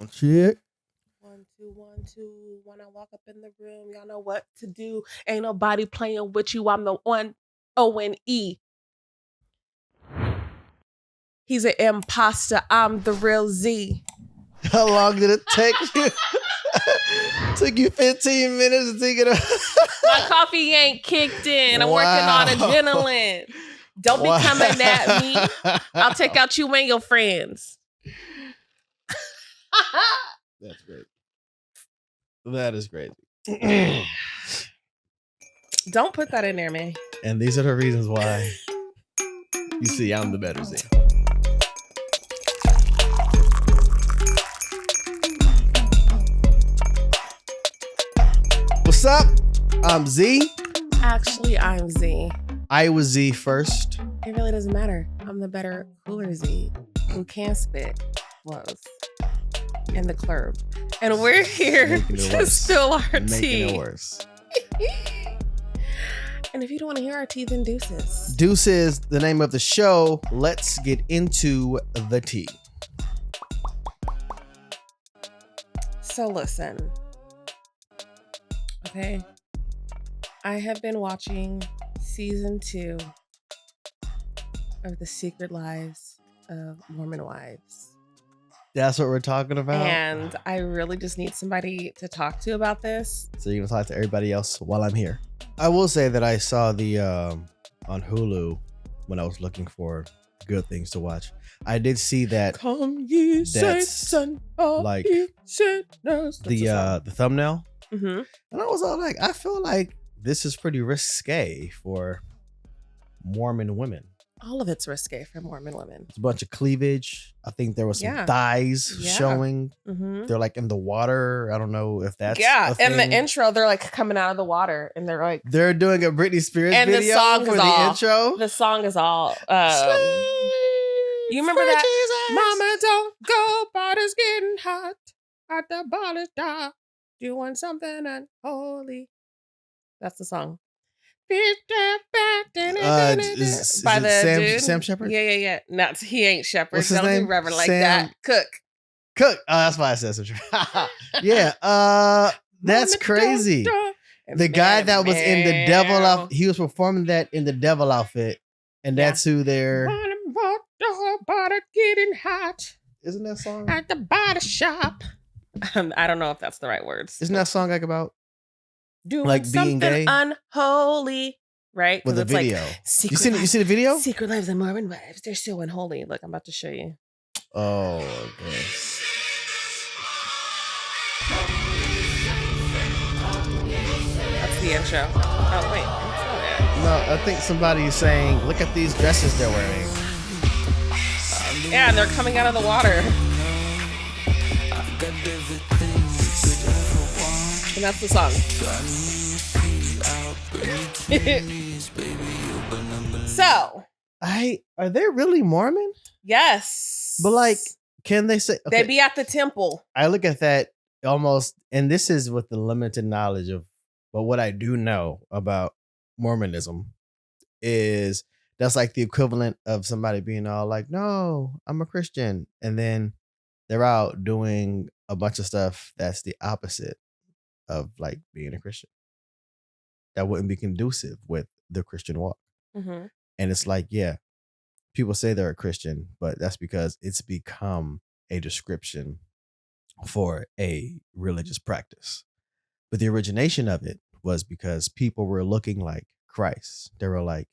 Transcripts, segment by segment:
Check. 1 2 1 2. When I walk up in the room, y'all know what to do. Ain't nobody playing with you. I'm the one O-N-E. He's an imposter. I'm the real Z. How long did it take you? Took you 15 minutes to take it up. My coffee ain't kicked in. I'm working on adrenaline. Don't be coming at me. I'll take out you and your friends. That's great. That is great. Don't put that in there, man. And these are the reasons why you see I'm the better Z. What's up? I'm Z. Actually, I'm Z. I was Z first. It really doesn't matter. I'm the better, cooler Z who can spit flows in the club. And we're here to spill our tea. Making it worse. And if you don't want to hear our tea, then deuces. Deuces, the name of the show. Let's get into the tea. So listen. Okay. I have been watching season 2 of The Secret Lives of Mormon Wives. That's what we're talking about? And I really just need somebody to talk to about this. So you're going to talk to everybody else while I'm here. I will say that I saw the on Hulu when I was looking for good things to watch. I did see that. Come ye saints and all like ye sinners. the thumbnail. Mm-hmm. And I was all like, I feel like this is pretty risque for Mormon women. All of it's risque for Mormon women. It's a bunch of cleavage. I think there was some thighs showing. Mm-hmm. They're like in the water. I don't know if that's in the intro, they're like coming out of the water and they're like doing a Britney Spears and video the song for is the all, intro. The song is all you remember that? Jesus. Mama, don't go, body's getting hot at the body's dock, doing something unholy. That's the song. Is by it the dude? Sam Shepard? Yeah. No, he ain't Shepard. What's his Don't name? do Reverend like Sam that. Cook. Oh, that's why I said Sam Shepard. Yeah. That's crazy. The guy that was in the devil outfit, he was performing that in the devil outfit, and that's who they're. Body getting hot. Isn't that song at the body shop? I don't know if that's the right words. Isn't that song like about doing like something being gay? Unholy, right? With a video. Like you see the video? Secret Lives of Mormon Wives. They're so unholy. Look, I'm about to show you. Oh, okay. That's the intro. Oh wait, no, I think somebody is saying, "Look at these dresses they're wearing." Yeah, and they're coming out of the water. And that's the song. So, are they really Mormon? Yes. But like, can they say they be at the temple? I look at that almost, and this is with the limited knowledge of, but what I do know about Mormonism is that's like the equivalent of somebody being all like, "No, I'm a Christian," and then they're out doing a bunch of stuff that's the opposite of like being a Christian. That wouldn't be conducive with the Christian walk. Mm-hmm. And it's like, yeah, people say they're a Christian, but that's because it's become a description for a religious practice. But the origination of it was because people were looking like Christ. They were like,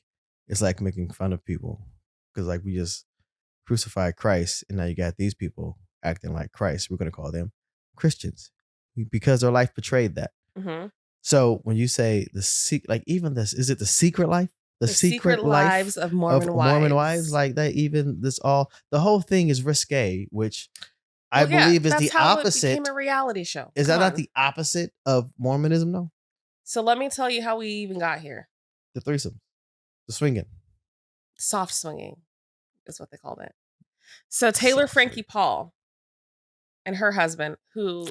it's like making fun of people because like we just crucified Christ and now you got these people acting like Christ. We're going to call them Christians because their life betrayed that. Mm-hmm. So when you say like even this, is it the secret life? The secret lives of Mormon wives. Mormon wives, like that. Even this the whole thing is risque, which I believe is the opposite. It became a reality show. Is that not the opposite of Mormonism, though? So let me tell you how we even got here. The threesome, the swinging, soft swinging, is what they called it. So Taylor Frankie Paul and her husband, who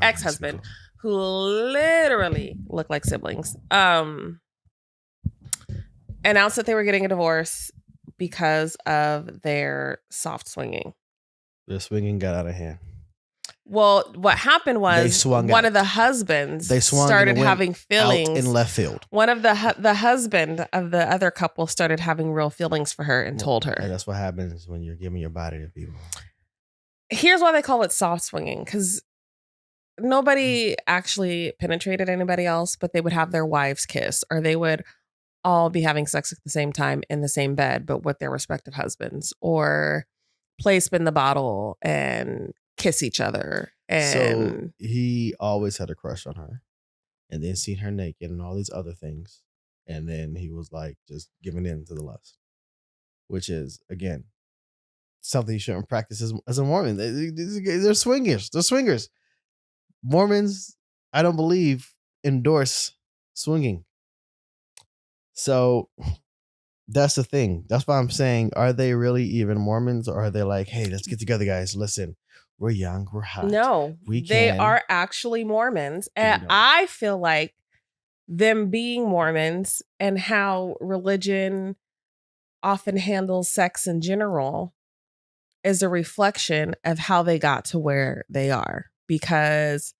ex-husband, who literally look like siblings, announced that they were getting a divorce because of their soft swinging. The swinging got out of hand. Well, what happened was one of the husbands started having feelings in left field. One of the husband of the other couple started having real feelings for her and told her. And that's what happens when you're giving your body to people. Here's why they call it soft swinging, because nobody actually penetrated anybody else, but they would have their wives kiss, or they would all be having sex at the same time in the same bed, but with their respective husbands, or play spin the bottle and kiss each other. And so he always had a crush on her, and then seen her naked and all these other things, and then he was like just giving in to the lust, which is again something you shouldn't practice as a Mormon. They're swingers. They're swingers. Mormons, I don't believe, endorse swinging. So that's the thing. That's why I'm saying, are they really even Mormons, or are they like, hey, let's get together, guys. Listen, we're young, we're hot. No, they are actually Mormons. And I feel like them being Mormons and how religion often handles sex in general is a reflection of how they got to where they are. Because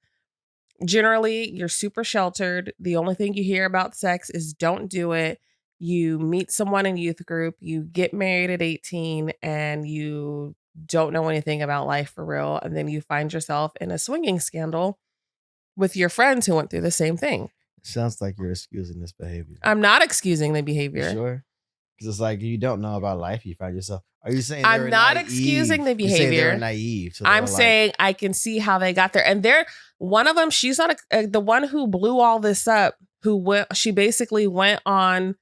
generally, you're super sheltered. The only thing you hear about sex is don't do it. You meet someone in youth group, you get married at 18, and you don't know anything about life for real. And then you find yourself in a swinging scandal with your friends who went through the same thing. It sounds like you're excusing this behavior. I'm not excusing the behavior. You sure? Because it's like you don't know about life. You find yourself. Are you saying I'm not excusing the behavior? They're naive. So I'm saying I can see how they got there. And one of them, she's not the one who blew all this up. She basically went on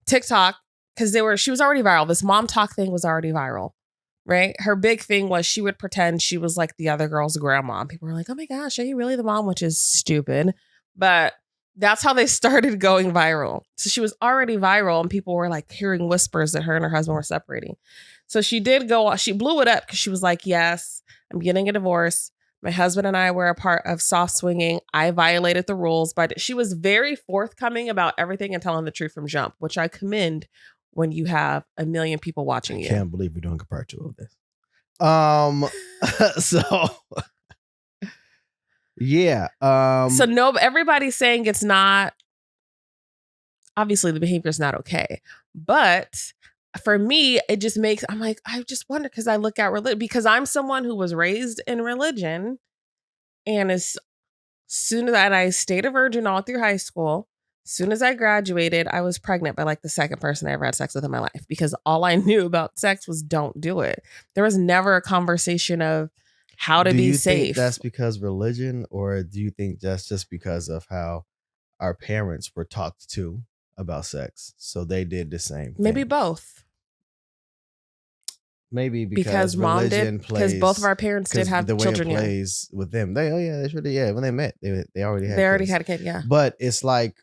TikTok because she was already viral. This mom talk thing was already viral, right? Her big thing was she would pretend she was like the other girl's grandma. People were like, oh my gosh, are you really the mom? Which is stupid. But that's how they started going viral. So she was already viral, and people were like hearing whispers that her and her husband were separating. So she did go on. She blew it up because she was like, yes, I'm getting a divorce. My husband and I were a part of soft swinging. I violated the rules, but she was very forthcoming about everything and telling the truth from jump, which I commend when you have a million people watching you. I can't believe we're doing a part 2 of this. So yeah. So no, everybody's saying it's not. Obviously, the behavior is not okay, but for me, it just makes. I'm like, I just wonder because I look at religion because I'm someone who was raised in religion, and as soon as I stayed a virgin all through high school. As soon as I graduated, I was pregnant by like the second person I ever had sex with in my life because all I knew about sex was don't do it. There was never a conversation of how to be safe. Do you think that's because religion, or do you think that's just because of how our parents were talked to about sex? So they did the same thing? Maybe both. Maybe because mom did. Because both of our parents did have the way children. It plays with them. They sure did. Yeah, when they met, they already had. They already had a kid. Yeah. But it's like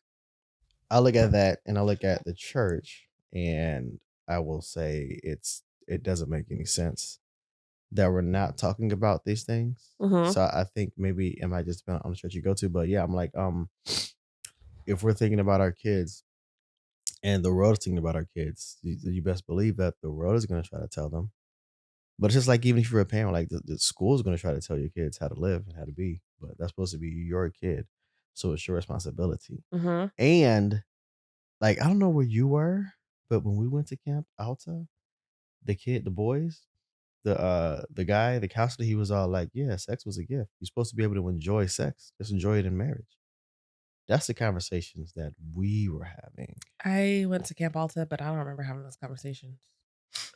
I look at that and I look at the church, and I will say it doesn't make any sense that we're not talking about these things. Mm-hmm. So I think maybe it might just depend on the church you go to. But yeah, I'm like, if we're thinking about our kids and the world is thinking about our kids, you best believe that the world is going to try to tell them. But it's just like, even if you're a parent, like the school is going to try to tell your kids how to live and how to be, but that's supposed to be your kid. So it's your responsibility. Mm-hmm. And like, I don't know where you were, but when we went to Camp Alta, the boys, the guy, the counselor, he was all like, yeah, sex was a gift. You're supposed to be able to enjoy sex. Just enjoy it in marriage. That's the conversations that we were having. I went to Camp Alta, but I don't remember having those conversations.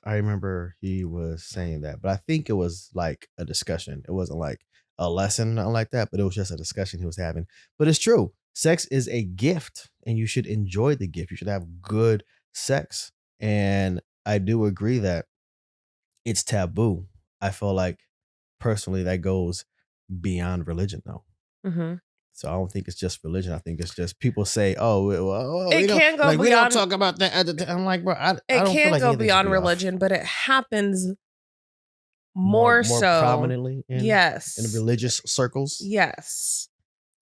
I remember he was saying that, but I think it was like a discussion. It wasn't like a lesson, nothing like that, but it was just a discussion he was having. But it's true. Sex is a gift, and you should enjoy the gift. You should have good sex. And I do agree that it's taboo. I feel like personally that goes beyond religion, though. Mm-hmm. So I don't think it's just religion. I think it's just people say, "Oh, well, it can go like, beyond." We don't talk about that. I'm like, bro, I don't feel like go beyond religion, but it happens more so prominently. In religious circles. Yes,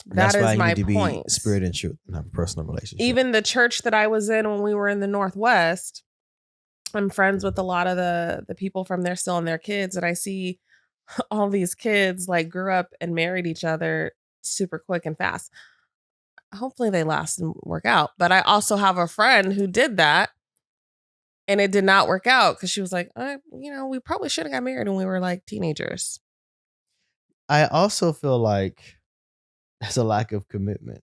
That's why my you need to point. Be spirit and truth and have a personal relationship. Even the church that I was in when we were in the Northwest, I'm friends with a lot of the people from there still and their kids, and I see all these kids like grew up and married each other super quick and fast. Hopefully they last and work out. But I also have a friend who did that and it did not work out because she was like, we probably should have got married when we were like teenagers. I also feel like there's a lack of commitment.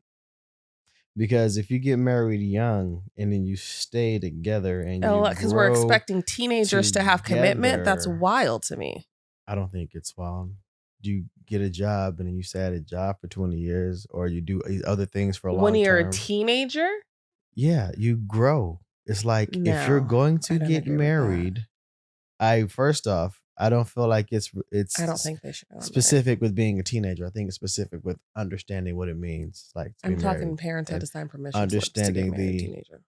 Because if you get married young and then you stay together and you because we're expecting teenagers to have commitment, that's wild to me. I don't think it's wild. Do you get a job and then you stay at a job for 20 years or you do other things for a long time? When you're a teenager? Yeah, you grow. It's like if you're going to get married, first off, I don't feel like it's I don't think they should specific with being a teenager. I think it's specific with understanding what it means. Like I'm talking parents had to sign permission understanding to get married, teenager,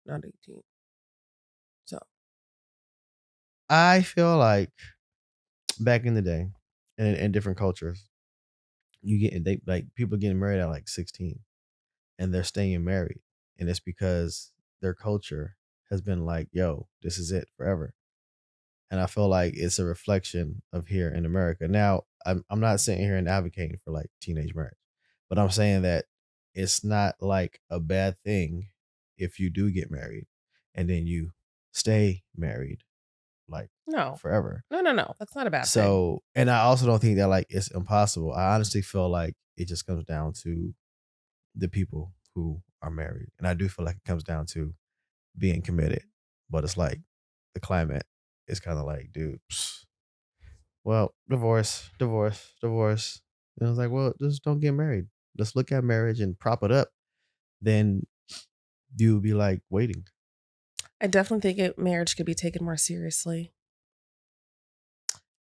not 18. So I feel like back in the day, in different cultures, people getting married at like 16, and they're staying married, and it's because their culture has been like, "Yo, this is it forever." And I feel like it's a reflection of here in America. Now, I'm not sitting here and advocating for like teenage marriage, but I'm saying that it's not like a bad thing if you do get married and then you stay married like forever. No. That's not a bad thing. So, and I also don't think that like it's impossible. I honestly feel like it just comes down to the people who are married. And I do feel like it comes down to being committed. But it's like the climate is kind of like, dude, well, divorce. And I was like, well, just don't get married. Let's look at marriage and prop it up. Then you'll be like waiting. I definitely think marriage could be taken more seriously.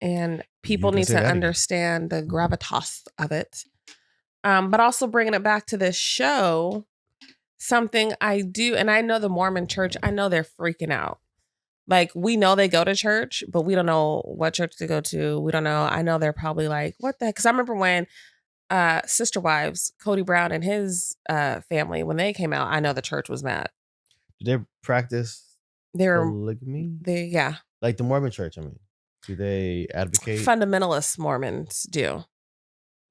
And people need to understand the gravitas of it. But also bringing it back to this show, something I do, and I know the Mormon church, I know they're freaking out. Like, we know they go to church, but we don't know what church to go to. We don't know. I know they're probably like, what the heck? Because I remember when Sister Wives, Cody Brown and his family, when they came out, I know the church was mad. Did they practice polygamy? Yeah. Like the Mormon church, I mean. Do they advocate? Fundamentalist Mormons do.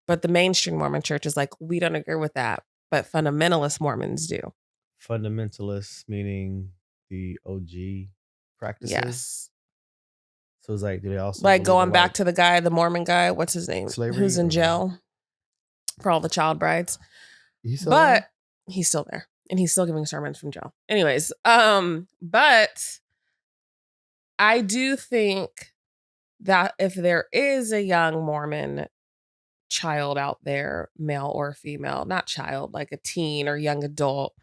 But the mainstream Mormon church is like, we don't agree with that. But fundamentalist Mormons do. Fundamentalists meaning the OG practices? Yes. So it's like, do they also like going back to the Mormon guy, what's his name? Slavery, who's in jail for all the child brides. He's still there. And he's still giving sermons from jail. Anyways, but I do think that if there is a young Mormon child out there, male or female, not child, like a teen or young adult,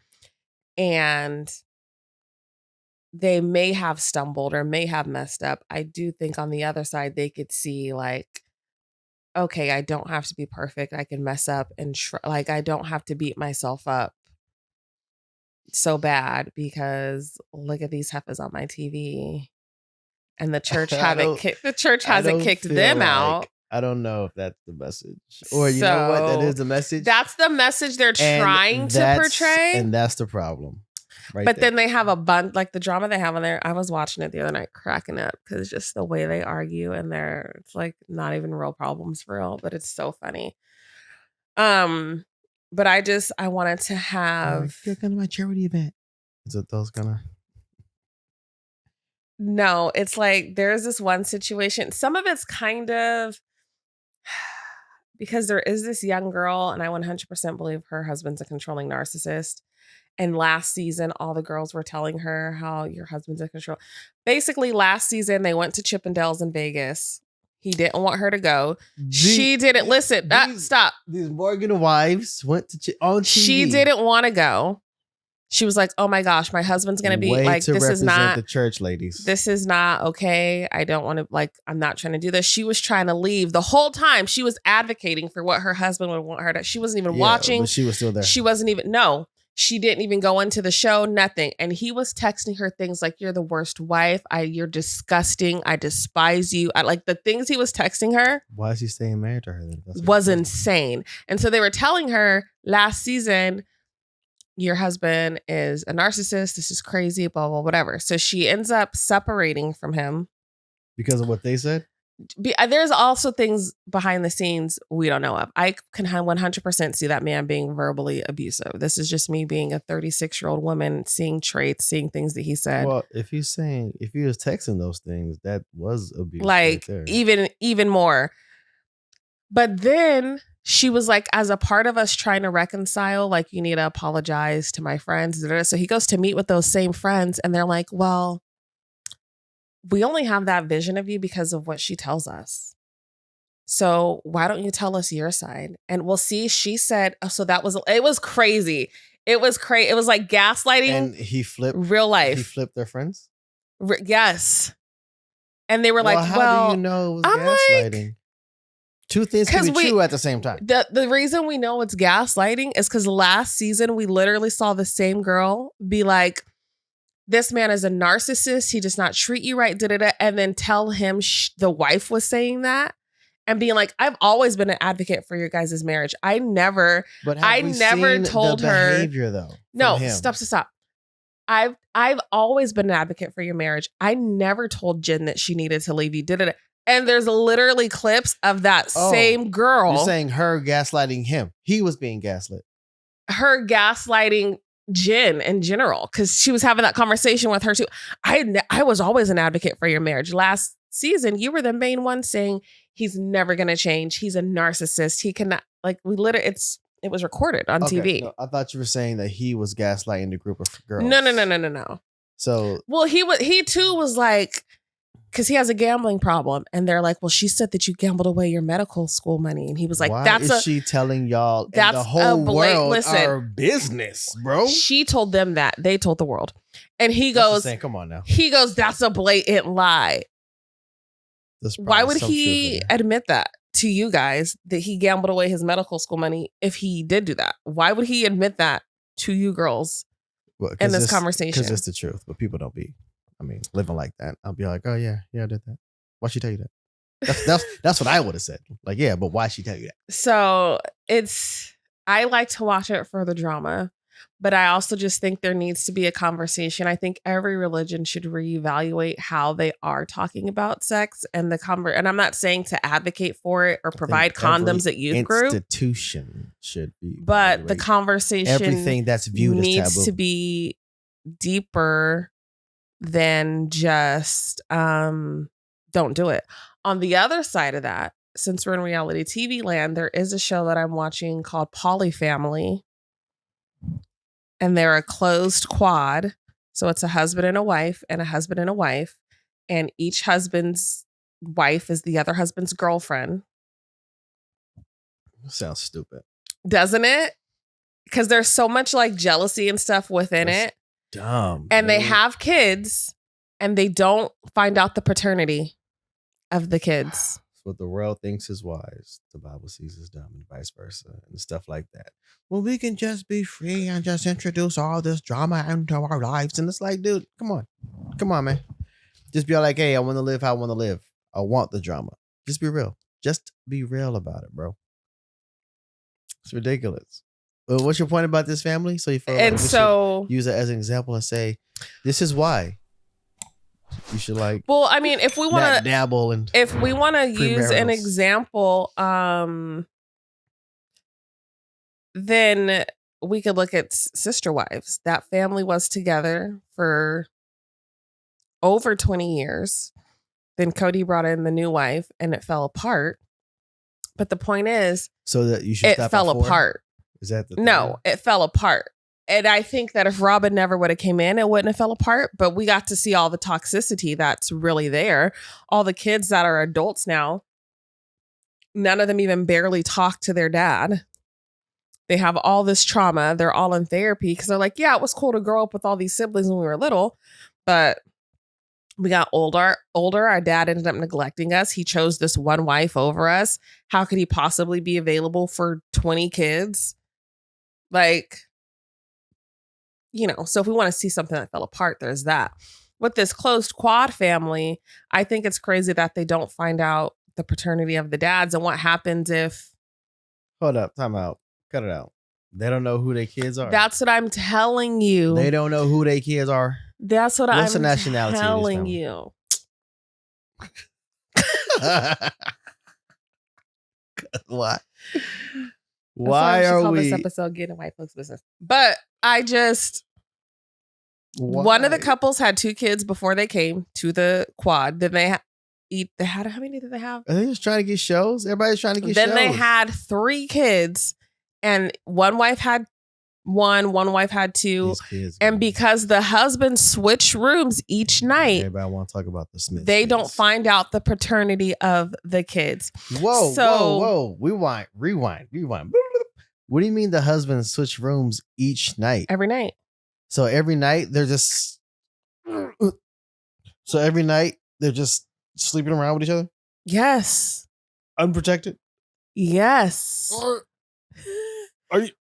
and they may have stumbled or may have messed up, I do think on the other side, they could see like, okay, I don't have to be perfect. I can mess up and like, I don't have to beat myself up so bad because look at these heifers on my TV. And the church hasn't kicked them out. I don't know if that's the message. Or you know what? That is the message. That's the message they're trying to portray. And that's the problem. But then they have a bunch, like the drama they have on there. I was watching it the other night, cracking up because just the way they argue and it's like not even real problems for real, but it's so funny. But I wanted to have. You're going to my charity event. Is it those gonna? No, it's like there's this one situation. Some of it's kind of because there is this young girl, and I 100% believe her husband's a controlling narcissist. And last season, all the girls were telling her how your husband's in control. Basically, last season, they went to Chippendales in Vegas. He didn't want her to go. She didn't listen. Stop. These Morgan wives went to on TV. She didn't want to go. She was like, oh my gosh, my husband's going to be like, this is not the church ladies. This is not okay. I don't want to I'm not trying to do this. She was trying to leave the whole time. She was advocating for what her husband would want her to. She wasn't even watching. But she was still there. She wasn't even, she didn't even go into the show, nothing. And he was texting her things like, you're the worst wife. You're disgusting. I despise you. Like the things he was texting her. Why is he staying married to her then? Was insane. And so they were telling her last season, your husband is a narcissist. This is crazy, blah, blah, whatever. So she ends up separating from him. Because of what they said? There's also things behind the scenes we don't know of. I can 100% see that man being verbally abusive. This is just me being a 36-year-old woman, seeing traits, seeing things that he said. Well, if he was texting those things, that was abuse. Like, right there. even more. But then she was like, as a part of us trying to reconcile, like, you need to apologize to my friends. So he goes to meet with those same friends, and they're like, well, we only have that vision of you because of what she tells us. So why don't you tell us your side? And we'll see. She said, oh, so it was crazy. It was crazy. It was like gaslighting. And he flipped real life. He flipped their friends? Yes. And they were like, how do you know it was gaslighting? Like, two things can be true at the same time. The reason we know it's gaslighting is because last season we literally saw the same girl be like, this man is a narcissist. He does not treat you right. And then tell him the wife was saying that and being like, I've always been an advocate for your guys' marriage. I never told her. Behavior, though, no, stop. I've always been an advocate for your marriage. I never told Jen that she needed to leave you. And there's literally clips of that same girl. You're saying her gaslighting him. He was being gaslit. Her gaslighting Jen in general, because she was having that conversation with her too. I was always an advocate for your marriage. Last season, you were the main one saying he's never going to change. He's a narcissist. He cannot, like, it was recorded on TV. No, I thought you were saying that he was gaslighting the group of girls. No. So, well, he too was like, because he has a gambling problem, and they're like, well, she said that you gambled away your medical school money, and he was like, why is she telling y'all and the whole world our business, bro? She told them that. They told the world. And he goes, come on now. He goes, that's a blatant lie. Why would he admit that to you guys, that he gambled away his medical school money if he did do that? Why would he admit that to you girls in this conversation? Because it's the truth, but people don't be. Living like that. I'll be like, oh yeah, I did that. Why'd she tell you that? That's what I would have said. Like, yeah, but why'd she tell you that? So I like to watch it for the drama, but I also just think there needs to be a conversation. I think every religion should reevaluate how they are talking about sex and and I'm not saying to advocate for it or provide condoms at youth group. Institution should be. But the conversation, everything that's viewed as taboo, needs to be deeper than just don't do it. On the other side of that, since we're in reality TV land, there is a show that I'm watching called Polyfamily, and they're a closed quad. So it's a husband and a wife and a husband and a wife, and each husband's wife is the other husband's girlfriend. Sounds stupid, doesn't it? Because there's so much like jealousy and stuff within it. Dumb. And they have kids, and they don't find out the paternity of the kids. What the world thinks is wise, the Bible sees as dumb, and vice versa, and stuff like that. Well, we can just be free and just introduce all this drama into our lives. And it's like, dude, come on, man. Just be like, hey, I want to live how I want to live. I want the drama. Just be real. Just be real about it, bro. It's ridiculous. Well, what's your point about this family? So you feel like we should use it as an example and say, this is why you should like. Well, if we want to dabble and if we want to use an example, then we could look at Sister Wives. That family was together for over 20 years. Then Cody brought in the new wife, and it fell apart. But the point is, so that you should. It fell apart. Is that the no? It fell apart. And I think that if Robin never would have came in, it wouldn't have fell apart. But we got to see all the toxicity that's really there. All the kids that are adults now, none of them even barely talk to their dad. They have all this trauma. They're all in therapy because they're like, yeah, it was cool to grow up with all these siblings when we were little. But we got older. Our dad ended up neglecting us. He chose this one wife over us. How could he possibly be available for 20 kids? Like, so if we want to see something that fell apart, there's that. With this closed quad family, I think it's crazy that they don't find out the paternity of the dads and what happens if. Hold up, time out. Cut it out. They don't know who their kids are. That's what I'm telling you. They don't know who their kids are. That's what What's I'm the nationality telling you. Why? Why are call we? This episode "Getting White Folks Business"? But one of the couples had 2 kids before they came to the quad. Then they had how many did they have? Are they just trying to get shows? Everybody's trying to get shows. Then they had 3 kids, and one wife had one wife had 2. Kids, and because the husband switched rooms each night, everybody want to talk about the Smiths. They don't find out the paternity of the kids. Whoa. Rewind. What do you mean the husband switched rooms each night? Every night. So every night they're just sleeping around with each other? Yes. Unprotected? Yes.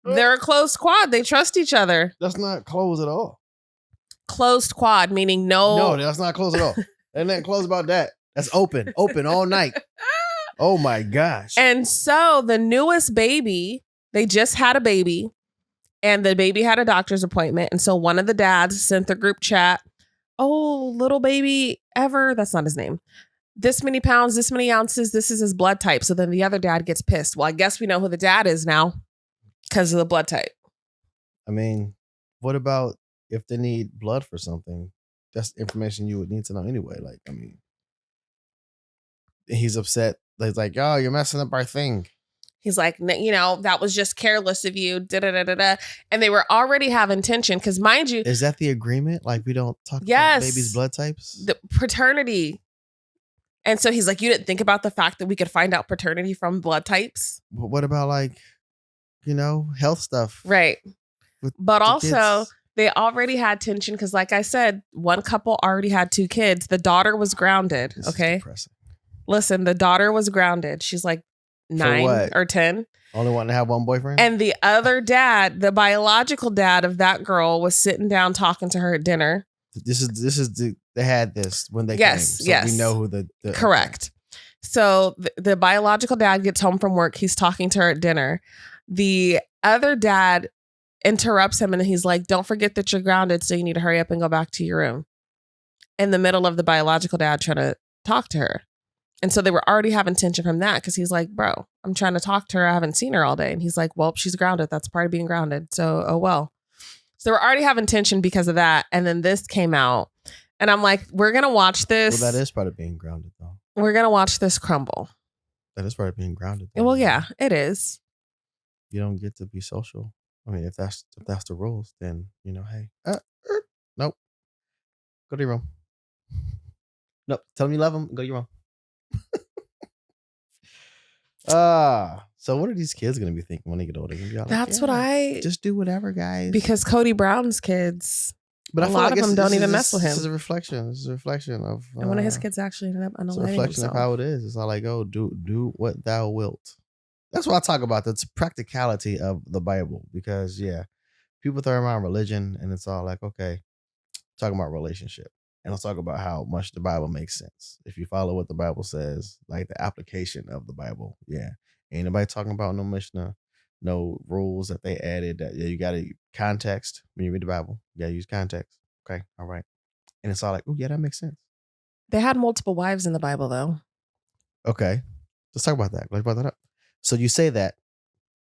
They're a closed quad. They trust each other. That's not closed at all. Closed quad, meaning no, that's not closed at all. Ain't nothing closed about that. That's open all night. Oh my gosh. And so the newest baby, they just had a baby, and the baby had a doctor's appointment. And so one of the dads sent the group chat, "Oh, little baby Ever," that's not his name, "this many pounds, this many ounces, this is his blood type." So then the other dad gets pissed. Well, I guess we know who the dad is now because of the blood type. I mean, what about if they need blood for something? That's information you would need to know anyway. Like, I mean, he's upset. He's like, "Oh, you're messing up our thing." He's like, "That was just careless of you." Da-da-da-da-da. And they were already having tension because, mind you, is that the agreement? Like, we don't talk about babies' blood types? The paternity. And so he's like, "You didn't think about the fact that we could find out paternity from blood types?" But what about health stuff? Right. But also, they already had tension because, like I said, one couple already had 2 kids. The daughter was grounded. This okay. is depressing. Listen, the daughter was grounded. She's like 9 or 10. Only wanting to have one boyfriend? And the other dad, the biological dad of that girl, was sitting down talking to her at dinner. They had this when they came. So we know who the correct. Okay. So the biological dad gets home from work. He's talking to her at dinner. The other dad interrupts him and he's like, "Don't forget that you're grounded, so you need to hurry up and go back to your room." In the middle of the biological dad trying to talk to her. And so they were already having tension from that because he's like, "Bro, I'm trying to talk to her. I haven't seen her all day." And he's like, "Well, she's grounded. That's part of being grounded. So, oh well." So they were already having tension because of that. And then this came out. And I'm like, we're going to watch this. Well, that is part of being grounded, though. We're going to watch this crumble. That is part of being grounded, though. Well, yeah, it is. You don't get to be social. I mean, if that's the rules, then, hey. Nope. Go to your room. Nope. Tell them you love them. Go to your room. So what are these kids going to be thinking when they get older? That's what I... Just do whatever, guys. Because Cody Brown's kids... But a lot of them don't even mess with him. This is a reflection. This is a reflection of... and one of his kids actually ended up unaliving himself. It's a reflection of how it is. It's all like, oh, do what thou wilt. That's what I talk about. That's practicality of the Bible. Because, people throw around religion and it's all like, okay, talking about relationship. And let's talk about how much the Bible makes sense. If you follow what the Bible says, like the application of the Bible, ain't nobody talking about no Mishnah, no rules that they added. That you got to context when you read the Bible. You got to use context. Okay, all right. And it's all like, oh yeah, that makes sense. They had multiple wives in the Bible, though. Okay, let's talk about that. Let's brought that up. So you say that.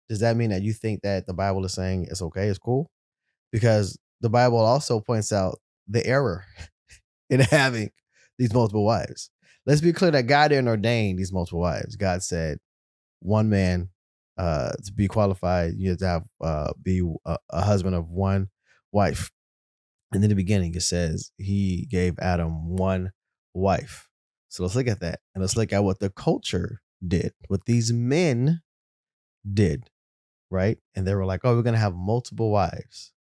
Does that mean that you think that the Bible is saying it's okay, it's cool? Because the Bible also points out the error in having these multiple wives. Let's be clear that God didn't ordain these multiple wives. God said one man to be qualified, you have to have be a husband of one wife. And in the beginning, it says he gave Adam one wife. So let's look at that. And let's look at what the culture did, what these men did, right? And they were like, oh, we're going to have multiple wives.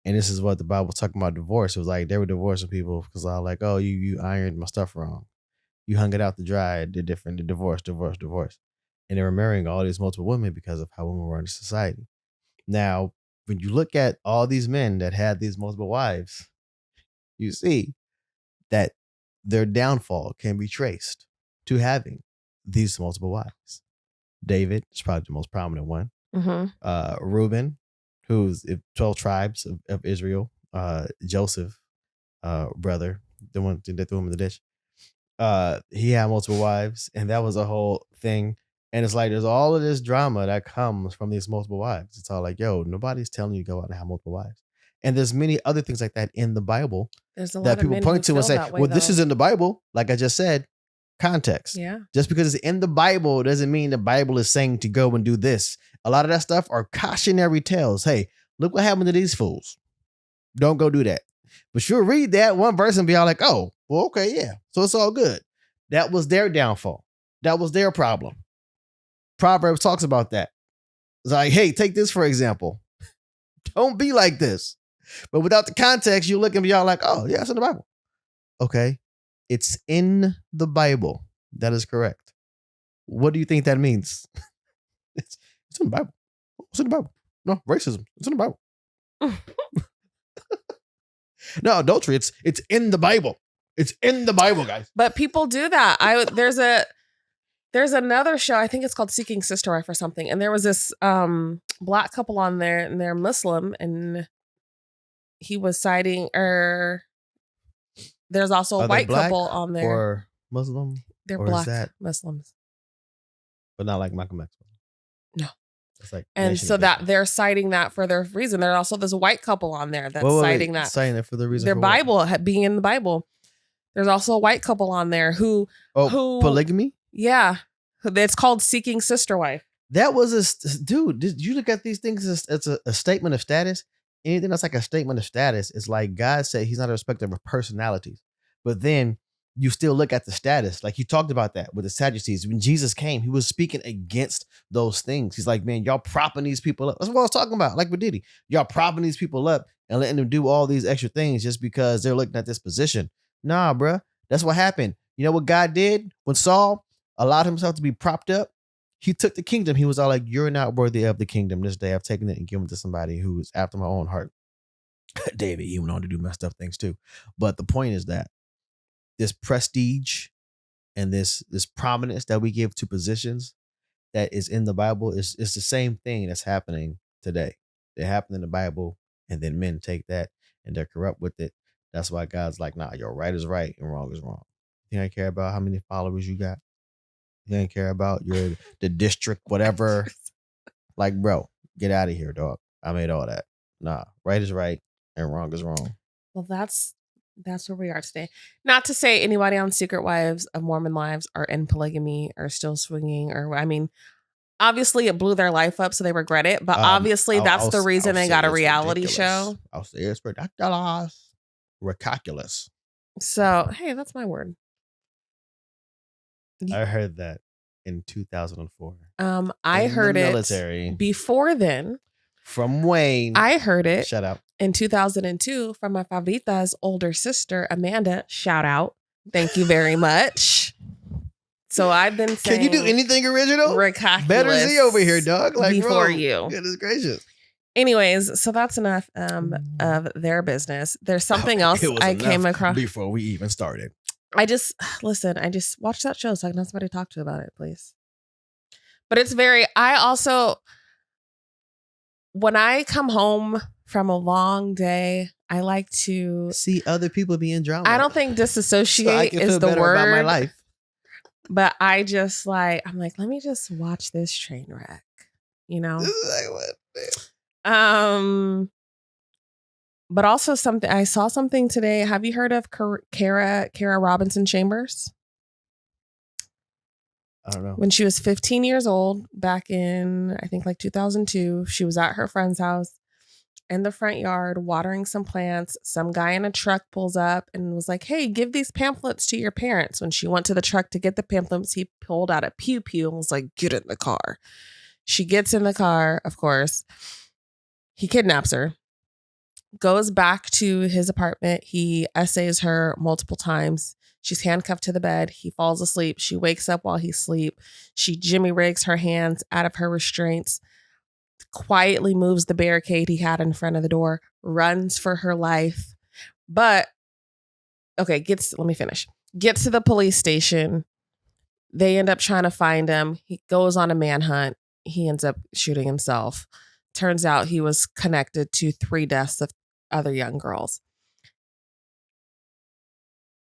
And this is what the Bible was talking about divorce. It was like they were divorcing people because I was like, oh, you ironed my stuff wrong. You hung it out to dry, did different, did divorce. And they were marrying all these multiple women because of how women were in society. Now, when you look at all these men that had these multiple wives, you see that their downfall can be traced to having these multiple wives. David is probably the most prominent one. Mm-hmm. Reuben, who's 12 tribes of Israel. Joseph, brother, the one that threw him in the ditch. he had multiple wives, and that was a whole thing. And it's like there's all of this drama that comes from these multiple wives. It's all like, yo, nobody's telling you to go out and have multiple wives. And there's many other things like that in the Bible that people point to and say, well, this is in the Bible. Like I just said, context. Yeah. Just because it's in the Bible doesn't mean the Bible is saying to go and do this. A lot of that stuff are cautionary tales. Hey, look what happened to these fools. Don't go do that. But you'll read that one verse and be all like, oh, well, okay, yeah. So it's all good. That was their downfall. That was their problem. Proverbs talks about that. It's like, hey, take this for example. Don't be like this. But without the context, you look and be all like, oh, yeah, it's in the Bible. Okay. It's in the Bible. That is correct. What do you think that means? It's in the Bible. It's in the Bible. No, racism. It's in the Bible. No, adultery. It's in the Bible. It's in the Bible, guys. But people do that. There's another show, I think it's called Seeking Sister Wife or something. And there was this black couple on there, and they're Muslim, and he was citing, there's also a white couple on there. Or Muslim? They're black Muslims. But not like Malcolm X. No. It's like, and so that they're citing that for their reason. There's also this white couple on there that's citing that. Citing it for the reason. Their Bible being in the Bible. There's also a white couple on there who polygamy? Yeah. It's called Seeking Sister Wife. That was dude, did you look at these things as it's a statement of status? Anything that's like a statement of status is like God said he's not a respecter of personalities. But then you still look at the status. Like you talked about that with the Sadducees. When Jesus came, he was speaking against those things. He's like, man, y'all propping these people up. That's what I was talking about. Like with Diddy. Y'all propping these people up and letting them do all these extra things just because they're looking at this position. Nah, bruh. That's what happened. You know what God did when Saul allowed himself to be propped up? He took the kingdom. He was all like, you're not worthy of the kingdom this day. I've taken it and given it to somebody who is after my own heart. David, he went on to do messed up things too. But the point is that this prestige and this prominence that we give to positions that is in the Bible is the same thing that's happening today. It happened in the Bible, and then men take that and they're corrupt with it. That's why God's like, nah, your right is right and wrong is wrong. You ain't care about how many followers you got. You ain't care about the district, whatever. Like, bro, get out of here, dog. I made all that. Nah, right is right and wrong is wrong. Well, that's where we are today. Not to say anybody on Secret Wives of Mormon Lives are in polygamy or still swinging, or I mean, obviously it blew their life up, so they regret it. But obviously that's the reason they got a reality show. I'll say it's ridiculous. Ridiculous. So hey, that's my word. I heard that in 2004. I heard it military. Before then. From Wayne. I heard it. Shut up. In 2002 from my Favorita's older sister, Amanda. Shout out. Thank you very much. So I've been saying. Can you do anything original? Better Z over here, dog. Like before you. Goodness gracious. Anyways, so that's enough of their business. There's something else I came across. Before we even started. I just watched that show so I can have somebody to talk to about it, please. But it's when I come home from a long day, I like to see other people be in drama. I don't think disassociate is the word about my life. But I just I'm like, let me just watch this train wreck. You know? This is like what? But also I saw something today. Have you heard of Kara Robinson Chambers? I don't know. When she was 15 years old, back in, I think 2002, she was at her friend's house in the front yard watering some plants. Some guy in a truck pulls up and was like, hey, give these pamphlets to your parents. When she went to the truck to get the pamphlets, he pulled out a pew-pew and was like, get in the car. She gets in the car, of course. He kidnaps her. Goes back to his apartment. He essays her multiple times. She's handcuffed to the bed. He falls asleep. She wakes up while he's asleep. She jimmy rigs her hands out of her restraints, quietly moves the barricade he had in front of the door, runs for her life. But, okay, let me finish. Gets to the police station. They end up trying to find him. He goes on a manhunt. He ends up shooting himself. Turns out he was connected to 3 deaths of other young girls.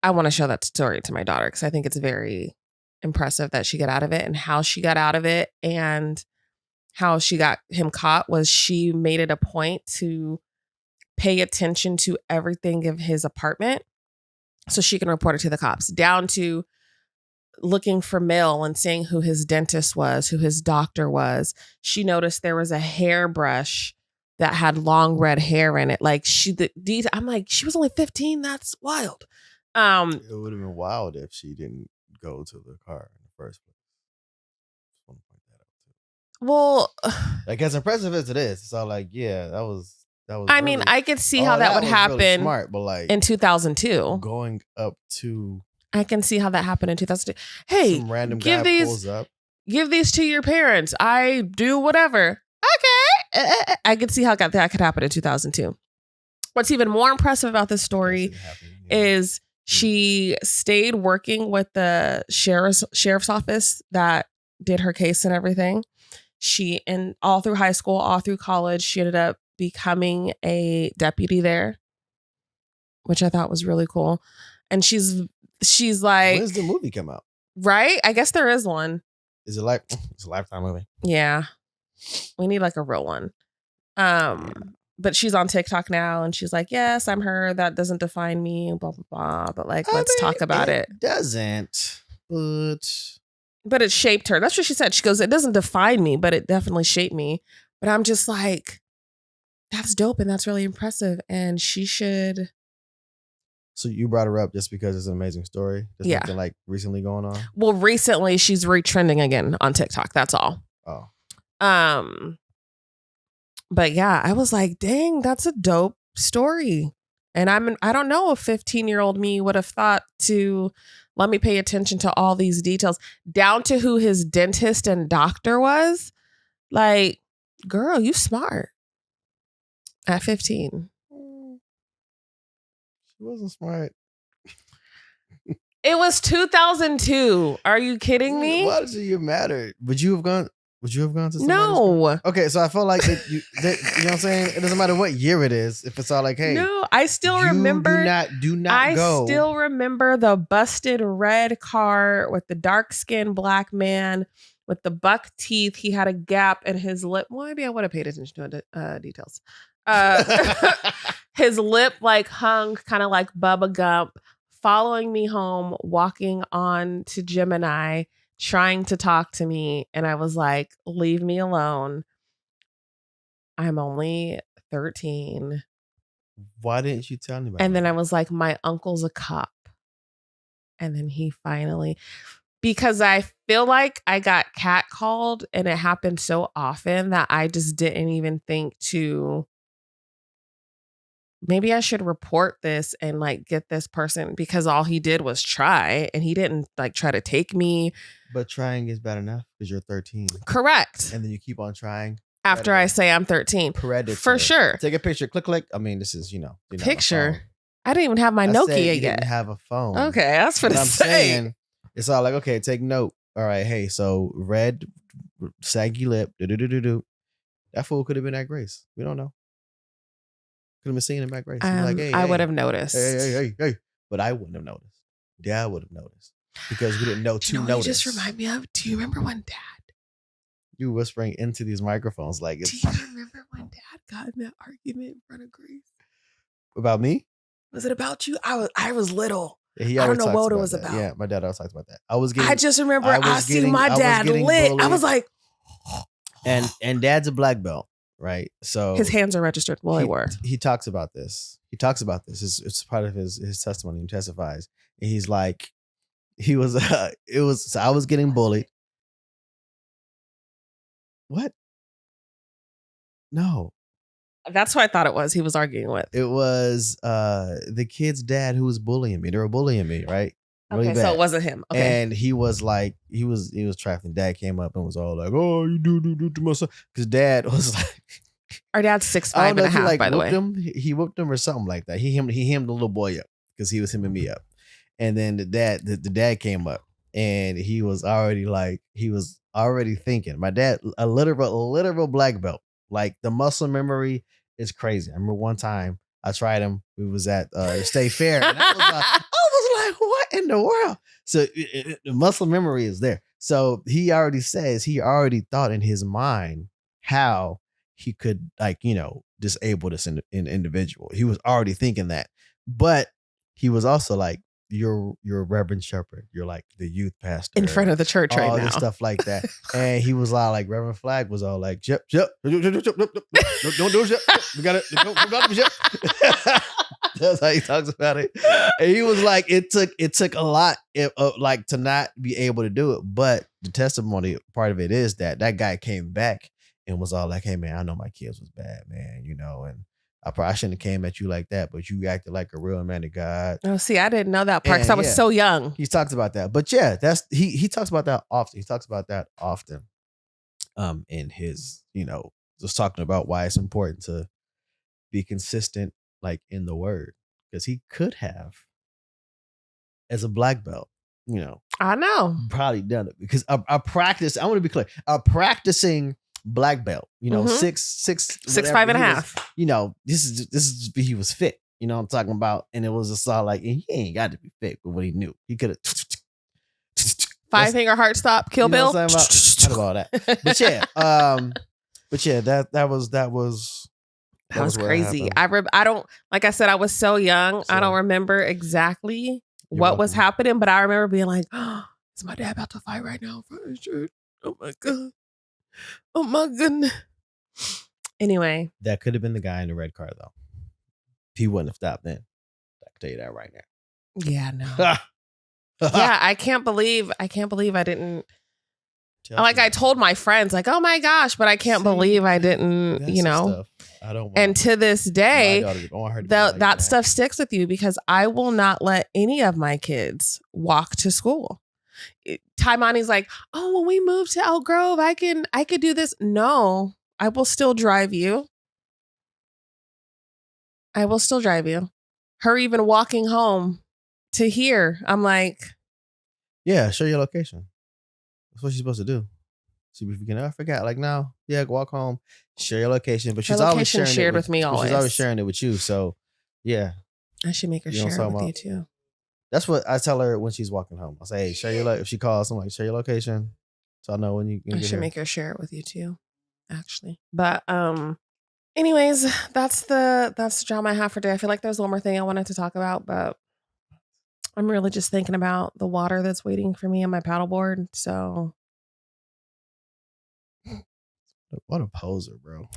I want to show that story to my daughter because I think it's very impressive that she got out of it, and how she got out of it and how she got him caught was she made it a point to pay attention to everything of his apartment so she can report it to the cops, down to looking for mail and seeing who his dentist was, who his doctor was. She noticed there was a hairbrush that had long red hair in it. Like I'm like, she was only 15. That's wild. It would have been wild if she didn't go to the car in the first place. Just want to point that out too. Well, like as impressive as it is, it's all like, yeah, that was. I mean, I could see how that would happen. Really smart, but like in 2002, going up to. I can see how that happened in 2002. Hey, some random guy pulls up. Give these to your parents. I do whatever. Okay, I could see how that could happen in 2002. What's even more impressive about this story is she stayed working with the sheriff's office that did her case and everything. And all through high school, all through college, she ended up becoming a deputy there, which I thought was really cool. And she's like, when's the movie come out? Right? I guess there is one. Is it like it's a Lifetime movie? Yeah. We need like a real one. But she's on TikTok now and she's like, yes, I'm her. That doesn't define me, blah, blah, blah. But like, let's talk about it. It doesn't, but it shaped her. That's what she said. She goes, it doesn't define me, but it definitely shaped me. But I'm just like, that's dope and that's really impressive. And she should. So you brought her up just because it's an amazing story? There's nothing like recently going on? Well, recently she's retrending again on TikTok. That's all. Oh. But yeah, I was like, dang, that's a dope story. And I don't know if 15-year-old me would have thought to let me pay attention to all these details, down to who his dentist and doctor was. Like, girl, you smart at 15. She wasn't smart. It was 2002. Are you kidding me? Why does it even matter? Would you have gone to No. Okay, so I feel like that you know what I'm saying? It doesn't matter what year it is. If it's all like, hey. No, I still remember. Do not go. I still remember the busted red car with the dark-skinned black man with the buck teeth. He had a gap in his lip. Well, maybe I would have paid attention to details. His lip like hung kind of like Bubba Gump, following me home, walking on to Gemini, trying to talk to me. And I was like, leave me alone. I'm only 13. Why didn't you tell anybody? And then I was like, my uncle's a cop. And then he finally, because I feel like I got catcalled and it happened so often that I just didn't even think to, maybe I should report this and like get this person, because all he did was try and he didn't like try to take me. But trying is bad enough because you're 13. Correct. And then you keep on trying. After Predator. I say I'm 13. Predator. For sure. Take a picture. Click. I mean, this is, picture. I didn't even have my Nokia yet. Didn't have a phone. Okay, that's what I'm saying. It's all like, okay, take note. All right, hey, so red, saggy lip, do. That fool could have been at Grace. We don't know. Could have been seeing him at Grace. Like, hey, I would have noticed. Hey. But I wouldn't have noticed. Dad would have noticed. Because we didn't know to notice. You just remind me of, do you remember when Dad? You whispering into these microphones like it's. Do you remember when Dad got in that argument in front of Grace? About me? Was it about you? I was little. Yeah, I don't know what it was that. about. Yeah, my dad always talks about that. I just remember I seen my dad lit. Bullied. I was like, and Dad's a black belt, right? So his hands are registered. Well, they were. He talks about this. It's part of his testimony. He testifies, and he's like, so I was getting bullied. What? No. That's what I thought it was. He was arguing with. It was the kid's dad who was bullying me. They were bullying me, right? Really okay, bad. So it wasn't him. Okay. And he was like, he was trifling. Dad came up and was all like, "Oh, you do to my son," because Dad was like, our dad's 6'5.5", by the way. He whooped him or something like that. He hemmed the little boy up because he was hemming me up. And then the dad came up and he was already thinking. My dad, a literal black belt. Like the muscle memory is crazy. I remember one time I tried him. We was at State Fair. And I was like, what in the world? So the muscle memory is there. So he already thought in his mind how he could, like, disable this individual. He was already thinking that. But he was also like, you're a Reverend Shepherd. You're like the youth pastor in front of the church right now. All this stuff like that. And he was all like, Reverend Flag was all like, Shep, don't do it, Shep. We got it. Shep. That's how he talks about it. And he was like, it took a lot like to not be able to do it. But the testimony part of it is that guy came back and was all like, hey man, I know my kids was bad, man, and I probably shouldn't have came at you like that, but you acted like a real man of God. Oh, see, I didn't know that part because I was so young. He talks about that. But yeah, he talks about that often. He talks about that often in his, just talking about why it's important to be consistent, like in the word. Because he could have, as a black belt, I know. probably done it. Because I practice, I want to be clear, a practicing black belt, 6'5.5". This is he was fit. I'm talking about, and it was just all like, he ain't got to be fit, but what he knew, he could have 5-finger heart stop, Kill Bill. What I'm talking about? Not about that, but yeah, that was crazy. I don't, like I said, I was so young. I don't remember exactly what was happening, but I remember being like, oh, is my dad about to fight right now for his shirt? Oh my God. Oh my goodness. Anyway. That could have been the guy in the red car, though. He wouldn't have stopped then. I can tell you that right now. Yeah, no. Yeah, I can't believe I didn't. I told my friends, like, oh my gosh, but I can't believe I didn't, I don't want. And to this day, that stuff sticks with you because I will not let any of my kids walk to school. Taimani's like, oh, when we move to Elk Grove, I could do this. No, I will still drive you. Her even walking home to here, I'm like, yeah, show your location. That's what she's supposed to do. See if you can. I forgot. Like, no, yeah, walk home, share your location. But she's always sharing with me. Always. She's always sharing it with you. So, yeah, I should make her share it with you too. That's what I tell her when she's walking home. I say, hey, share your if she calls, I'm like, share your location, so I know when you. I should make her share it with you too, actually. But anyways, that's the drama I have for today. I feel like there's one more thing I wanted to talk about, but I'm really just thinking about the water that's waiting for me on my paddleboard. So. What a poser, bro.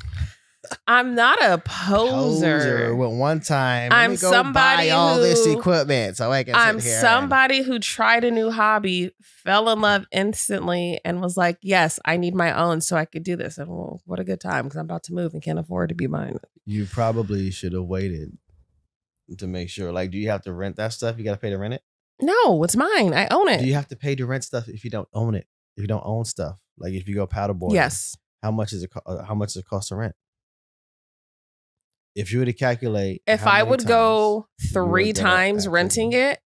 I'm not a poser. Well, one time, I'm somebody buy all this equipment so I can. I'm somebody who tried a new hobby, fell in love instantly, and was like, "Yes, I need my own, so I could do this." And well, what a good time because I'm about to move and can't afford to be mine. You probably should have waited to make sure. Like, do you have to rent that stuff? You got to pay to rent it? No, it's mine. I own it. Do you have to pay to rent stuff if you don't own it? If you don't own stuff, like if you go paddleboarding, yes. How much is it? How much does it cost to rent? If you were to calculate, if I would go 3 times renting it,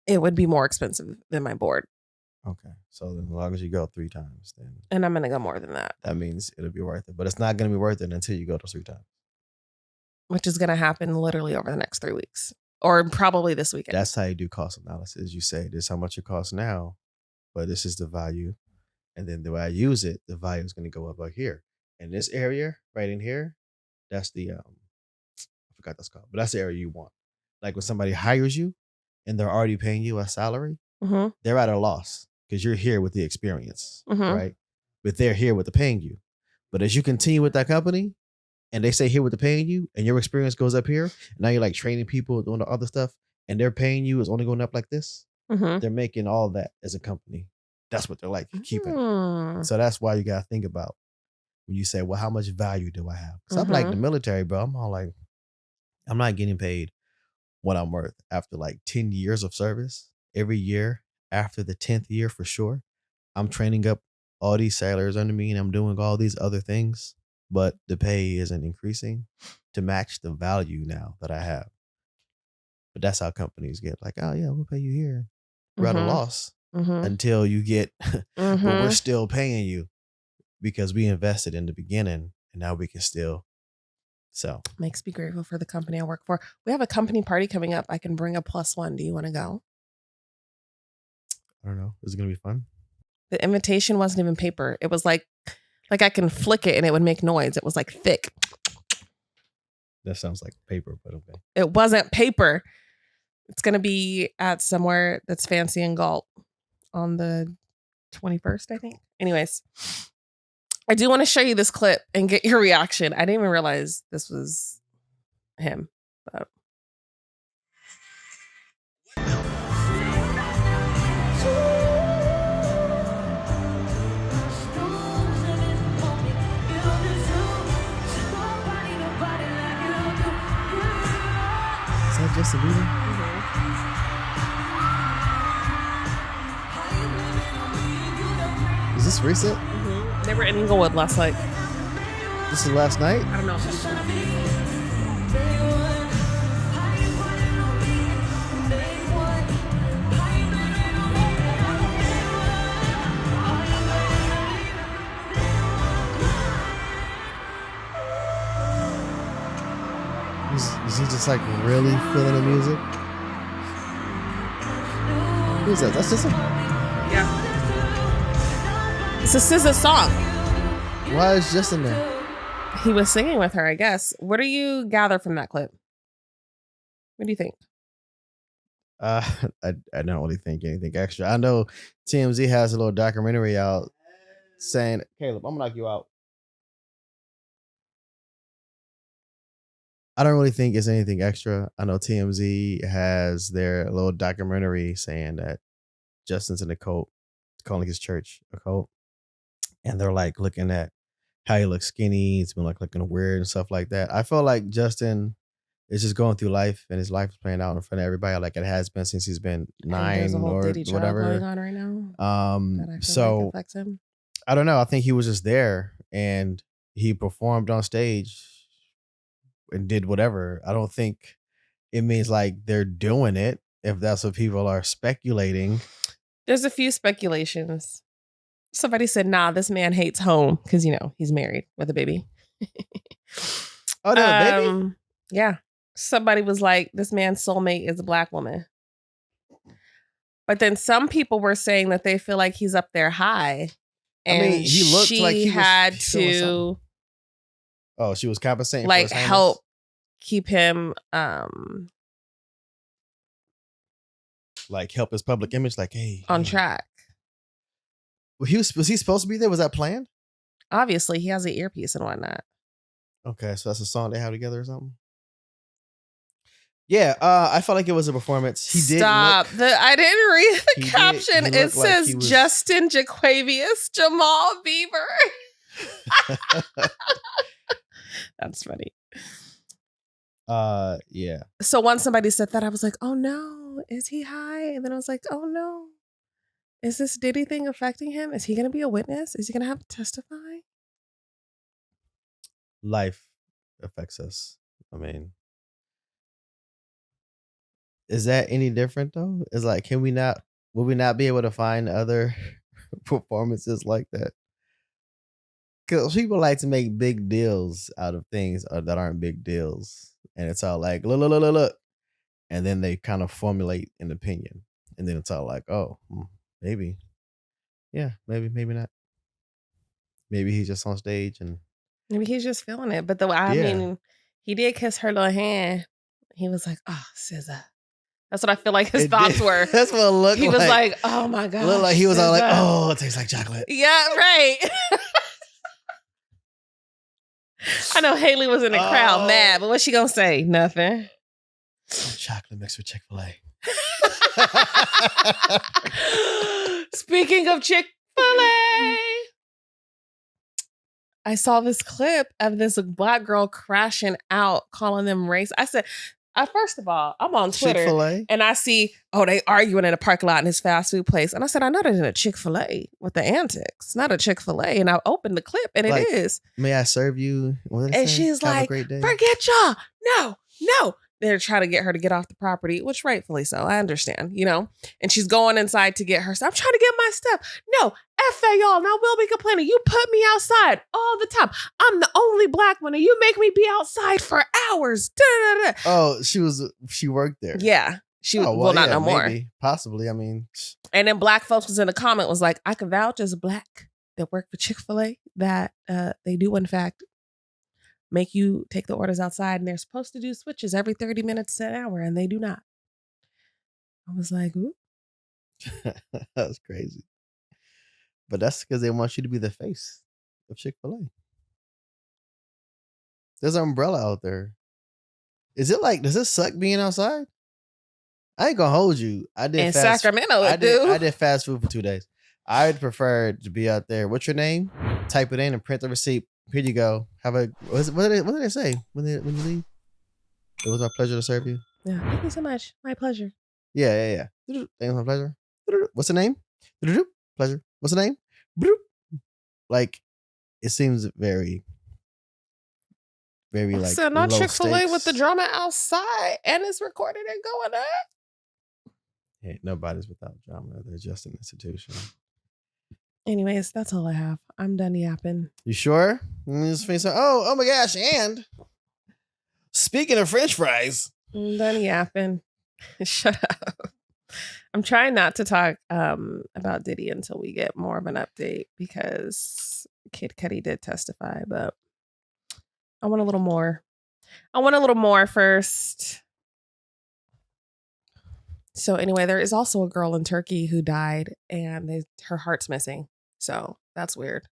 it would be more expensive than my board. Okay, so then as long as you go 3 times, then and I'm gonna go more than that. That means it'll be worth it, but it's not gonna be worth it until you go to 3 times, which is gonna happen literally over the next 3 weeks, or probably this weekend. That's how you do cost analysis. You say this is how much it costs now, but this is the value. And then the way I use it, the value is going to go up here. In this area, right in here, that's the, I forgot that's called, but that's the area you want. Like when somebody hires you and they're already paying you a salary, they're at a loss because you're here with the experience, right? But they're here with the paying you. But as you continue with that company and they say here with the paying you and your experience goes up here, and now you're like training people, doing the other stuff, and they're paying you is only going up like this, they're making all that as a company. That's what they're like keeping. So that's why you got to think about when you say, well, how much value do I have? Because I'm like the military, bro. I'm all like, I'm not getting paid what I'm worth after like 10 years of service. Every year after the 10th year for sure, I'm training up all these sailors under me and I'm doing all these other things, but the pay isn't increasing to match the value now that I have. But that's how companies get like, oh yeah, we'll pay you here. We're at a loss. Until you get, but we're still paying you because we invested in the beginning and now we can still. So makes me grateful for the company I work for. We have a company party coming up. I can bring a +1. Do you want to go? I don't know. Is it gonna be fun? The invitation wasn't even paper. It was like I can flick it and it would make noise. It was like thick. That sounds like paper, but okay. It wasn't paper. It's gonna be at somewhere that's fancy in Galt on the 21st, I think. Anyways, I do want to show you this clip and get your reaction. I didn't even realize this was him. But is that Justin Bieber? Is this recent? They were in Inglewood last night. This is last night? I don't know. Is he just like really feeling the music? Who's that? That's just Yeah. It's a SZA song. Why is Justin there? He was singing with her, I guess. What do you gather from that clip? What do you think? I don't really think anything extra. I know TMZ has a little documentary out saying, Caleb, I'm gonna knock you out. I don't really think it's anything extra. I know TMZ has their little documentary saying that Justin's in a cult, calling his church a cult. And they're like looking at how he looks skinny. It's been like looking weird and stuff like that. I feel like Justin is just going through life and his life is playing out in front of everybody like it has been since he's been 9 or whatever going on right now. So like affects him. I don't know. I think he was just there and he performed on stage and did whatever. I don't think it means like they're doing it if that's what people are speculating. There's a few speculations. Somebody said, nah, this man hates home because, he's married with a baby. Oh, no, baby? Yeah. Somebody was like, this man's soulmate is a black woman. But then some people were saying that they feel like he's up there high. And I mean, he looked like he had to. Oh, she was compensating like for his help keep him like help his public image, like, hey, on track. Was he supposed to be there? Was that planned? Obviously, he has an earpiece and whatnot. Okay, so that's a song they have together or something. Yeah, I felt like it was a performance. He did. Stop. I didn't read the caption. It says like Justin Jaquavius Jamal Bieber. That's funny. Yeah. So once somebody said that, I was like, oh no, is he high? And then I was like, oh no. Is this Diddy thing affecting him? Is he going to be a witness? Is he going to have to testify? Life affects us. I mean, is that any different though? It's like, will we not be able to find other performances like that? Because people like to make big deals out of things that aren't big deals. And it's all like, look. And then they kind of formulate an opinion. And then it's all like, oh, maybe. Yeah, maybe not. Maybe he's just on stage and maybe he's just feeling it. But I mean, he did kiss her little hand. He was like, oh, SZA. That's what I feel like his thoughts were. That's what it looked like. He was like, oh my God. Looked like he was all like, oh, it tastes like chocolate. Yeah, right. I know Haley was in the crowd mad, but what's she gonna say? Nothing. Chocolate mixed with Chick-fil-A. Speaking of Chick-fil-A, I saw this clip of this black girl crashing out, calling them race. I said, first of all, I'm on Twitter Chick-fil-A? And I see, they arguing in a parking lot in this fast food place. And I said, I know they're in a Chick-fil-A with the antics, not a Chick-fil-A. And I opened the clip and it is. May I serve you? And she's Have like, a great day. Forget y'all. No. They're trying to get her to get off the property, which rightfully so. I understand, And she's going inside to get her stuff. I'm trying to get my stuff. No, F that y'all. Now we'll be complaining. You put me outside all the time. I'm the only black one, and you make me be outside for hours. Da-da-da. Oh, she worked there. Yeah. She will not know more. Maybe, possibly. I mean, and then black folks was in the comment was like, I can vouch as a black that work for Chick-fil-A that they do in fact make you take the orders outside, and they're supposed to do switches every 30 minutes to an hour, and they do not. I was like, ooh. That's crazy. But that's because they want you to be the face of Chick-fil-A. There's an umbrella out there. Is it like, does it suck being outside? I ain't gonna hold you. I did Sacramento. I did fast food for 2 days. I'd prefer to be out there. What's your name? Type it in and print the receipt. Here you go. Have a what did they say when you leave? It was my pleasure to serve you. Yeah, thank you so much. My pleasure. Yeah. Thanks, my pleasure. What's the name? Pleasure. What's the name? Like, it seems very like. So not Chick-fil-A with the drama outside and it's recorded and going up. Hey, nobody's without drama. They're just an institution. Anyways, that's all I have. I'm done yapping. You sure? Oh my gosh! And speaking of French fries, I'm done yapping. Shut up. I'm trying not to talk about Diddy until we get more of an update because Kid Cudi did testify, but I want a little more. First. So anyway, there is also a girl in Turkey who died and her heart's missing. So that's weird.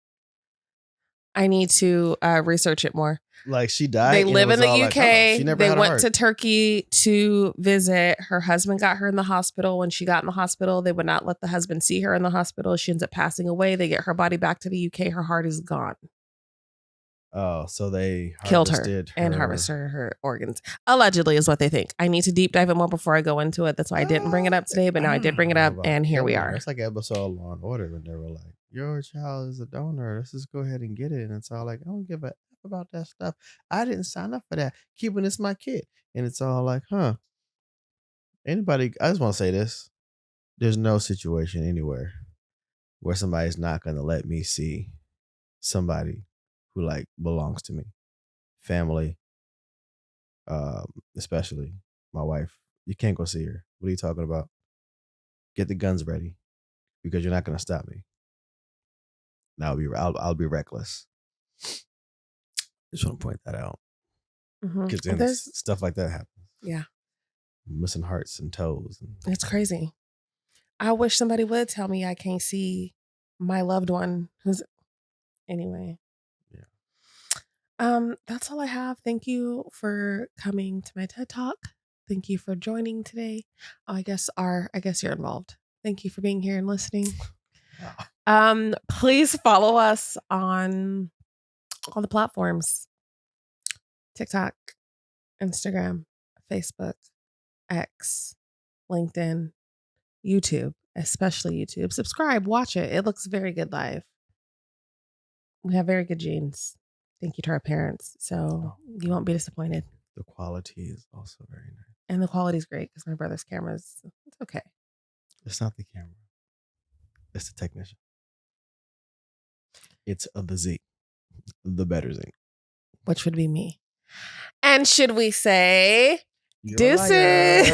I need to research it more. Like, she died. They live in the UK. Like, they went to Turkey to visit. Her husband got her in the hospital. When she got in the hospital, they would not let the husband see her in the hospital. She ends up passing away. They get her body back to the UK. Her heart is gone. Oh, so they killed her and harvested her organs. Allegedly is what they think. I need to deep dive it more before I go into it. That's why I didn't bring it up today, but now I did bring it up, and here we are. It's like an episode of Law and Order when they were like, your child is a donor. Let's just go ahead and get it. And it's all like, I don't give a F about that stuff. I didn't sign up for that. Keeping this my kid. And it's all like, anybody, I just want to say this. There's no situation anywhere where somebody's not going to let me see somebody who like belongs to me, family, especially my wife. You can't go see her. What are you talking about? Get the guns ready, because you're not going to stop me. I'll be reckless. Just want to point that out, because then stuff like that happens. Yeah, missing hearts and toes. It's crazy. I wish somebody would tell me I can't see my loved one. Anyway. That's all I have. Thank you for coming to my TED Talk. Thank you for joining today. I guess you're involved. Thank you for being here and listening. Please follow us on all the platforms: TikTok, Instagram, Facebook, X, LinkedIn, YouTube, especially YouTube. Subscribe, watch it. It looks very good live. We have very good genes. Thank you to our parents. So you won't be disappointed. The quality is also very nice. And the quality is great because my brother's camera it's okay. It's not the camera. It's the technician. It's the Z. The better Z. Which would be me. And should we say deuces?